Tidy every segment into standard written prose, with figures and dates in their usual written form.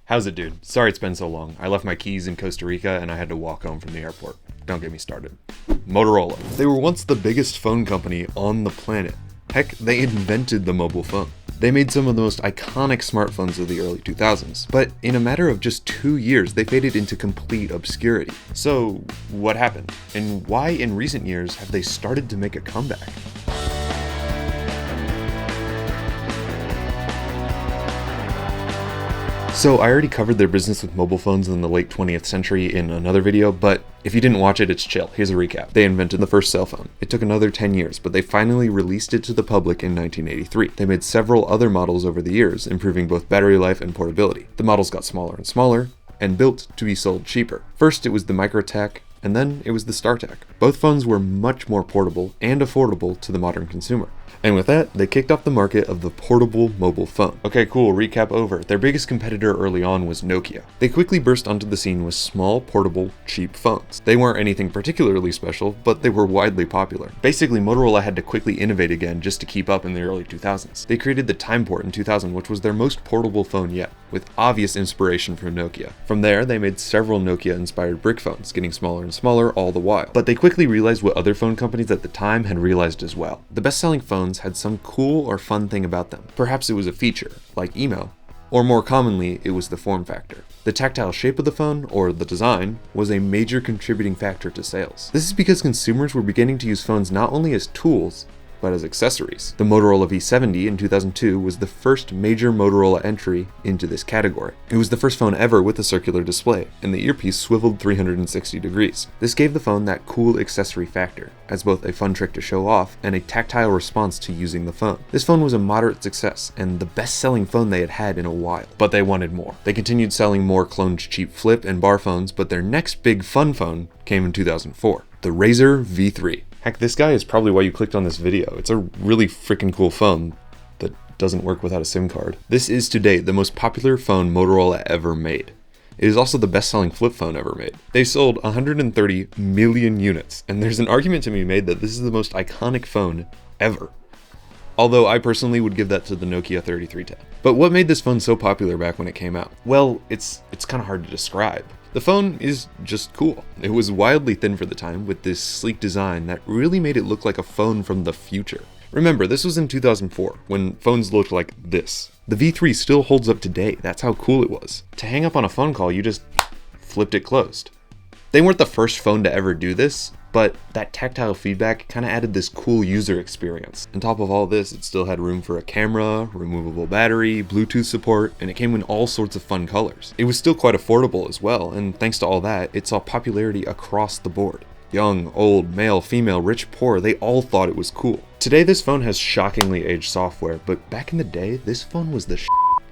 How's it, dude? Sorry it's been so long. I left my keys in Costa Rica and I had to walk home from the airport. Don't get me started. Motorola. They were once the biggest phone company on the planet. Heck, they invented the mobile phone. They made some of the most iconic smartphones of the early 2000s, but in a matter of just 2 years, they faded into complete obscurity. So, what happened? And why in recent years have they started to make a comeback? So I already covered their business with mobile phones in the late 20th century in another video, but if you didn't watch it, it's chill. Here's a recap. They invented the first cell phone. It took another 10 years, but they finally released it to the public in 1983. They made several other models over the years, improving both battery life and portability. The models got smaller and smaller, and built to be sold cheaper. First, it was the MicroTech, and then it was the StarTech. Both phones were much more portable and affordable to the modern consumer. And with that, they kicked off the market of the portable mobile phone. Okay, cool, recap over. Their biggest competitor early on was Nokia. They quickly burst onto the scene with small, portable, cheap phones. They weren't anything particularly special, but they were widely popular. Basically, Motorola had to quickly innovate again just to keep up in the early 2000s. They created the TimePort in 2000, which was their most portable phone yet, with obvious inspiration from Nokia. From there, they made several Nokia-inspired brick phones, getting smaller and smaller all the while. But they quickly realized what other phone companies at the time had realized as well. The best-selling phones had some cool or fun thing about them. Perhaps it was a feature, like email, or more commonly, it was the form factor. The tactile shape of the phone, or the design, was a major contributing factor to sales. This is because consumers were beginning to use phones not only as tools, but as accessories. The Motorola V70 in 2002 was the first major Motorola entry into this category. It was the first phone ever with a circular display, and the earpiece swiveled 360 degrees. This gave the phone that cool accessory factor, as both a fun trick to show off and a tactile response to using the phone. This phone was a moderate success, and the best-selling phone they had had in a while. But they wanted more. They continued selling more cloned cheap flip and bar phones, but their next big fun phone came in 2004, the Razr V3. Heck, this guy is probably why you clicked on this video. It's a really freaking cool phone that doesn't work without a SIM card. This is to date the most popular phone Motorola ever made. It is also the best-selling flip phone ever made. They sold 130 million units, and there's an argument to be made that this is the most iconic phone ever. Although I personally would give that to the Nokia 3310. But what made this phone so popular back when it came out? Well, it's kind of hard to describe. The phone is just cool. It was wildly thin for the time, with this sleek design that really made it look like a phone from the future. Remember, this was in 2004, when phones looked like this. The V3 still holds up today, that's how cool it was. To hang up on a phone call, you just flipped it closed. They weren't the first phone to ever do this, but that tactile feedback kind of added this cool user experience. On top of all this, it still had room for a camera, removable battery, Bluetooth support, and it came in all sorts of fun colors. It was still quite affordable as well, and thanks to all that, it saw popularity across the board. Young, old, male, female, rich, poor, they all thought it was cool. Today, this phone has shockingly aged software, but back in the day, this phone was the shit.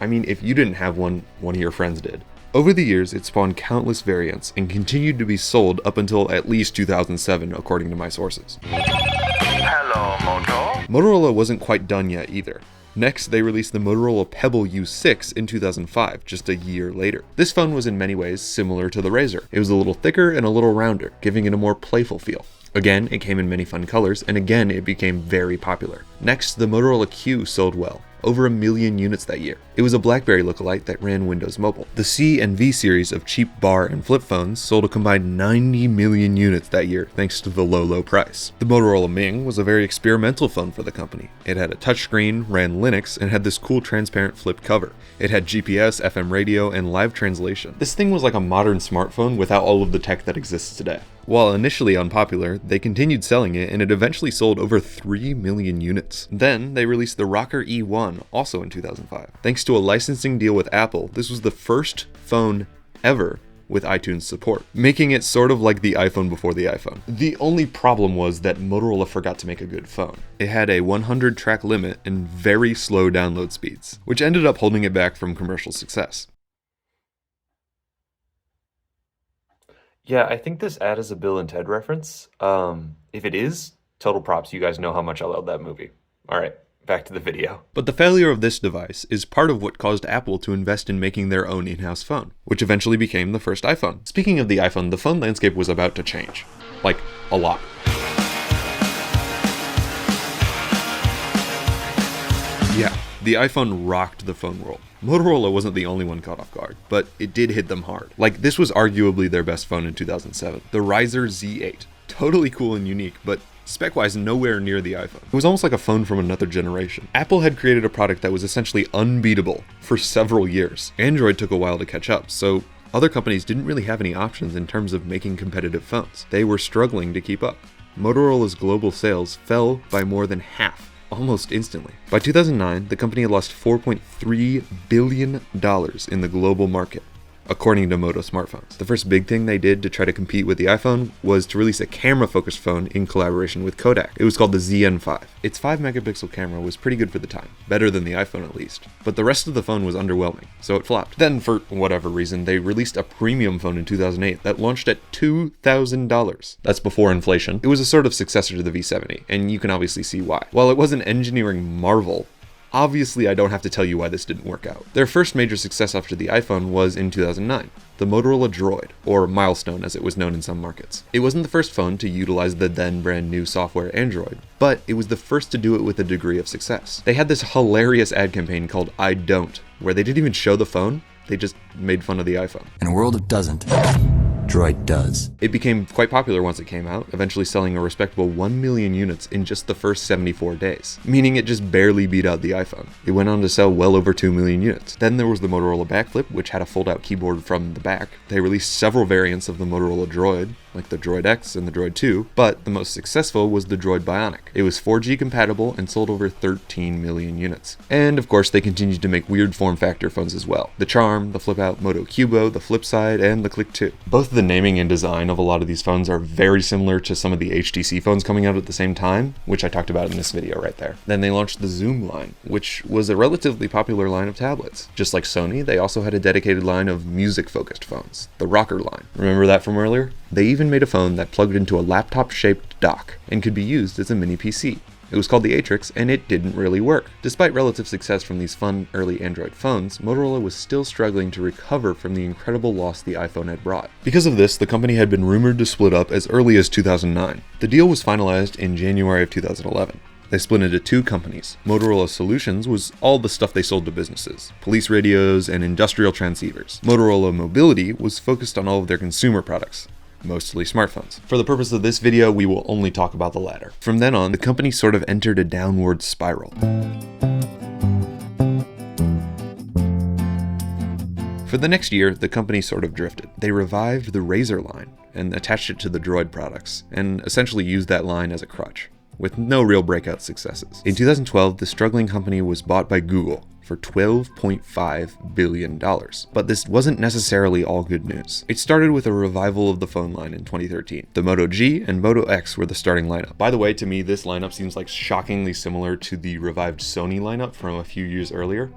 I mean, if you didn't have one, one of your friends did. Over the years, it spawned countless variants and continued to be sold up until at least 2007, according to my sources. Hello, Moto. Motorola wasn't quite done yet either. Next, they released the Motorola Pebble U6 in 2005, just a year later. This phone was in many ways similar to the Razr. It was a little thicker and a little rounder, giving it a more playful feel. Again, it came in many fun colors, and again, it became very popular. Next, the Motorola Q sold well. Over 1 million units that year. It was a BlackBerry lookalike that ran Windows Mobile. The C and V series of cheap bar and flip phones sold a combined 90 million units that year thanks to the low price. The Motorola Ming was a very experimental phone for the company. It had a touchscreen, ran Linux, and had this cool transparent flip cover. It had GPS, FM radio, and live translation. This thing was like a modern smartphone without all of the tech that exists today. While initially unpopular, they continued selling it and it eventually sold over 3 million units. Then, they released the Rocker E1, also in 2005. Thanks to a licensing deal with Apple, this was the first phone ever with iTunes support, making it sort of like the iPhone before the iPhone. The only problem was that Motorola forgot to make a good phone. It had a 100 track limit and very slow download speeds, which ended up holding it back from commercial success. Yeah, I think this ad is a Bill and Ted reference. If it is, total props. You guys know how much I love that movie. All right, back to the video. But the failure of this device is part of what caused Apple to invest in making their own in-house phone, which eventually became the first iPhone. Speaking of the iPhone, the phone landscape was about to change. Like, a lot. Yeah, The iPhone rocked the phone world. Motorola wasn't the only one caught off guard, but it did hit them hard. Like, this was arguably their best phone in 2007, the Riser Z8. Totally cool and unique, but spec-wise nowhere near the iPhone. It was almost like a phone from another generation. Apple had created a product that was essentially unbeatable for several years. Android took a while to catch up, so other companies didn't really have any options in terms of making competitive phones. They were struggling to keep up. Motorola's global sales fell by more than half, almost instantly. By 2009, the company had lost $4.3 billion in the global market, according to Moto Smartphones. The first big thing they did to try to compete with the iPhone was to release a camera-focused phone in collaboration with Kodak. It was called the ZN5. Its 5-megapixel camera was pretty good for the time, better than the iPhone at least, but the rest of the phone was underwhelming, so it flopped. Then, for whatever reason, they released a premium phone in 2008 that launched at $2,000. That's before inflation. It was a sort of successor to the V70, and you can obviously see why. While it was an engineering marvel, obviously, I don't have to tell you why this didn't work out. Their first major success after the iPhone was in 2009, the Motorola Droid, or Milestone as it was known in some markets. It wasn't the first phone to utilize the then brand new software Android, but it was the first to do it with a degree of success. They had this hilarious ad campaign called I Don't, where they didn't even show the phone, they just made fun of the iPhone. In a world of doesn't, Droid does. It became quite popular once it came out, eventually selling a respectable 1 million units in just the first 74 days, meaning it just barely beat out the iPhone. It went on to sell well over 2 million units. Then there was the Motorola Backflip, which had a fold-out keyboard from the back. They released several variants of the Motorola Droid, like the Droid X and the Droid 2, but the most successful was the Droid Bionic. It was 4G compatible and sold over 13 million units. And of course, they continued to make weird form factor phones as well. The Charm, the Flip Out Moto Cubo, the Flip Side, and the Click 2. Both the naming and design of a lot of these phones are very similar to some of the HTC phones coming out at the same time, which I talked about in this video right there. Then they launched the Zoom line, which was a relatively popular line of tablets. Just like Sony, they also had a dedicated line of music-focused phones, the Rocker line. Remember that from earlier? They even made a phone that plugged into a laptop-shaped dock and could be used as a mini PC. It was called the Atrix, and it didn't really work. Despite relative success from these fun early Android phones, Motorola was still struggling to recover from the incredible loss the iPhone had brought. Because of this, the company had been rumored to split up as early as 2009. The deal was finalized in January of 2011. They split into two companies. Motorola Solutions was all the stuff they sold to businesses, police radios and industrial transceivers. Motorola Mobility was focused on all of their consumer products, mostly smartphones. For the purpose of this video, we will only talk about the latter. From then on, the company sort of entered a downward spiral. For the next year, the company sort of drifted. They revived the Razr line and attached it to the Droid products, and essentially used that line as a crutch, with no real breakout successes. In 2012, the struggling company was bought by Google for $12.5 billion. But this wasn't necessarily all good news. It started with a revival of the phone line in 2013. The Moto G and Moto X were the starting lineup. By the way, to me, this lineup seems like shockingly similar to the revived Sony lineup from a few years earlier.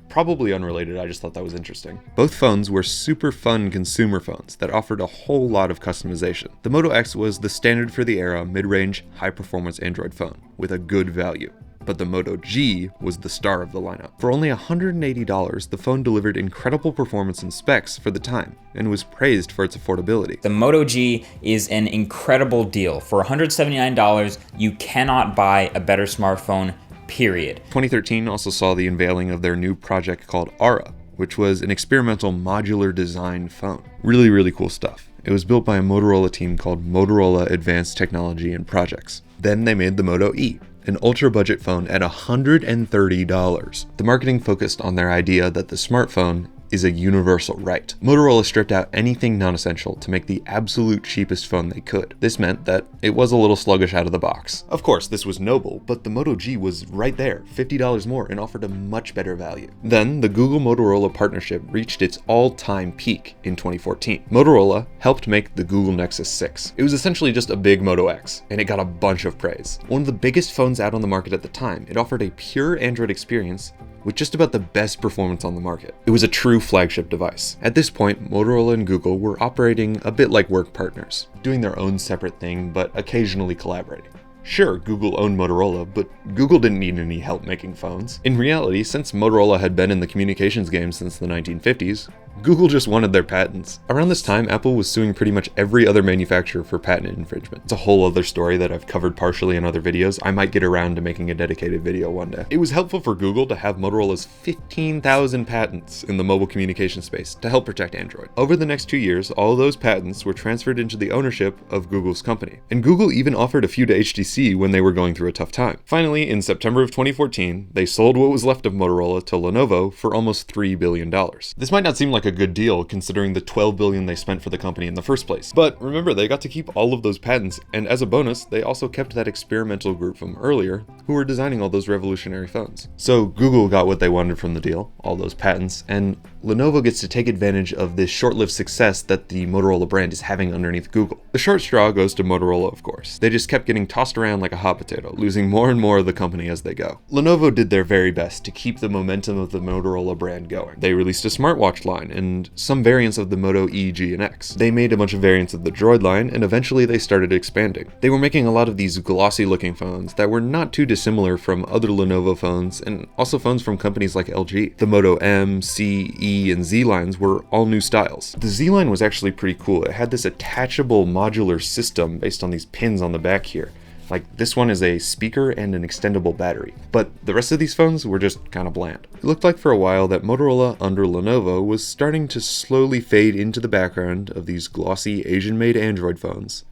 Probably unrelated, I just thought that was interesting. Both phones were super fun consumer phones that offered a whole lot of customization. The Moto X was the standard for the era mid-range, high-performance Android phone, with a good value. But the Moto G was the star of the lineup. For only $180, the phone delivered incredible performance and specs for the time, and was praised for its affordability. The Moto G is an incredible deal. For $179, you cannot buy a better smartphone, period. 2013 also saw the unveiling of their new project called Aura, which was an experimental modular design phone. Really, really cool stuff. It was built by a Motorola team called Motorola Advanced Technology and Projects. Then they made the Moto E, an ultra-budget phone at $130. The marketing focused on their idea that the smartphone is a universal right. Motorola stripped out anything non-essential to make the absolute cheapest phone they could. This meant that it was a little sluggish out of the box. Of course, this was noble, but the Moto G was right there, $50 more, and offered a much better value. Then, the Google-Motorola partnership reached its all-time peak in 2014. Motorola helped make the Google Nexus 6. It was essentially just a big Moto X, and it got a bunch of praise. One of the biggest phones out on the market at the time, it offered a pure Android experience with just about the best performance on the market. It was a true flagship device. At this point, Motorola and Google were operating a bit like work partners, doing their own separate thing, but occasionally collaborating. Sure, Google owned Motorola, but Google didn't need any help making phones. In reality, since Motorola had been in the communications game since the 1950s, Google just wanted their patents. Around this time, Apple was suing pretty much every other manufacturer for patent infringement. It's a whole other story that I've covered partially in other videos. I might get around to making a dedicated video one day. It was helpful for Google to have Motorola's 15,000 patents in the mobile communication space to help protect Android. Over the next 2 years, all those patents were transferred into the ownership of Google's company. And Google even offered a few to HTC when they were going through a tough time. Finally, in September of 2014, they sold what was left of Motorola to Lenovo for almost $3 billion. This might not seem like a good deal considering the $12 billion they spent for the company in the first place. But remember, they got to keep all of those patents, and as a bonus, they also kept that experimental group from earlier who were designing all those revolutionary phones. So Google got what they wanted from the deal, all those patents, and Lenovo gets to take advantage of this short-lived success that the Motorola brand is having underneath Google. The short straw goes to Motorola, of course. They just kept getting tossed around like a hot potato, losing more and more of the company as they go. Lenovo did their very best to keep the momentum of the Motorola brand going. They released a smartwatch line and some variants of the Moto E, G, and X. They made a bunch of variants of the Droid line, and eventually they started expanding. They were making a lot of these glossy-looking phones that were not too dissimilar from other Lenovo phones, and also phones from companies like LG. The Moto M, C, E, and Z lines were all new styles. The Z line was actually pretty cool. It had this attachable modular system based on these pins on the back here. Like, this one is a speaker and an extendable battery, but the rest of these phones were just kind of bland. It looked like for a while that Motorola under Lenovo was starting to slowly fade into the background of these glossy Asian-made Android phones.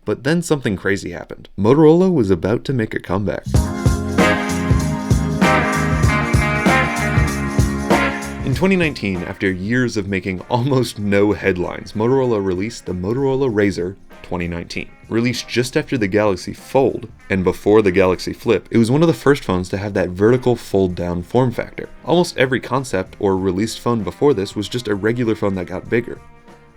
But then something crazy happened. Motorola was about to make a comeback. In 2019, after years of making almost no headlines, Motorola released the Motorola Razr 2019. Released just after the Galaxy Fold and before the Galaxy Flip, it was one of the first phones to have that vertical fold-down form factor. Almost every concept or released phone before this was just a regular phone that got bigger.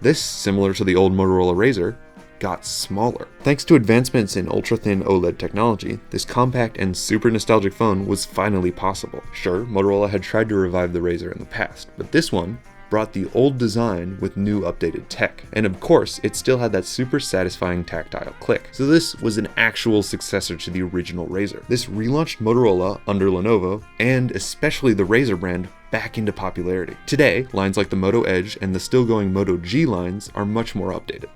This, similar to the old Motorola Razr, got smaller. Thanks to advancements in ultra-thin OLED technology, this compact and super nostalgic phone was finally possible. Sure, Motorola had tried to revive the Razr in the past, but this one brought the old design with new updated tech. And of course, it still had that super satisfying tactile click. So this was an actual successor to the original Razr. This relaunched Motorola under Lenovo, and especially the Razr brand, back into popularity. Today, lines like the Moto Edge and the still going Moto G lines are much more updated.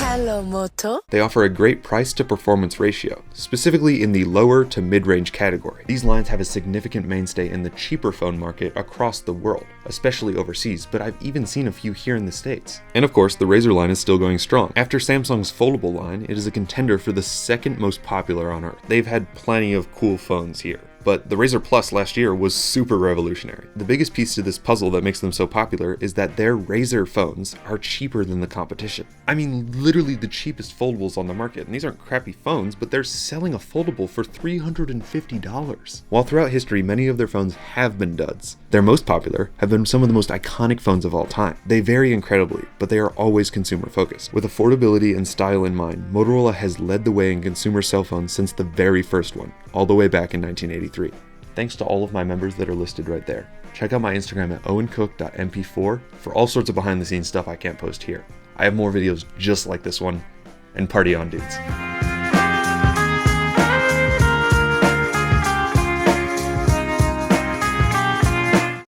Hello, Moto. They offer a great price to performance ratio, specifically in the lower to mid-range category. These lines have a significant mainstay in the cheaper phone market across the world, especially overseas, but I've even seen a few here in the States. And of course, the Razr line is still going strong. After Samsung's foldable line, it is a contender for the second most popular on Earth. They've had plenty of cool phones here, but the Razr Plus last year was super revolutionary. The biggest piece to this puzzle that makes them so popular is that their Razr phones are cheaper than the competition. I mean, literally the cheapest foldables on the market, and these aren't crappy phones, but they're selling a foldable for $350. While throughout history, many of their phones have been duds, their most popular have been some of the most iconic phones of all time. They vary incredibly, but they are always consumer focused. With affordability and style in mind, Motorola has led the way in consumer cell phones since the very first one, all the way back in 1983. Thanks to all of my members that are listed right there. Check out my Instagram at owencook.mp4 for all sorts of behind the scenes stuff I can't post here. I have more videos just like this one, and party on, dudes.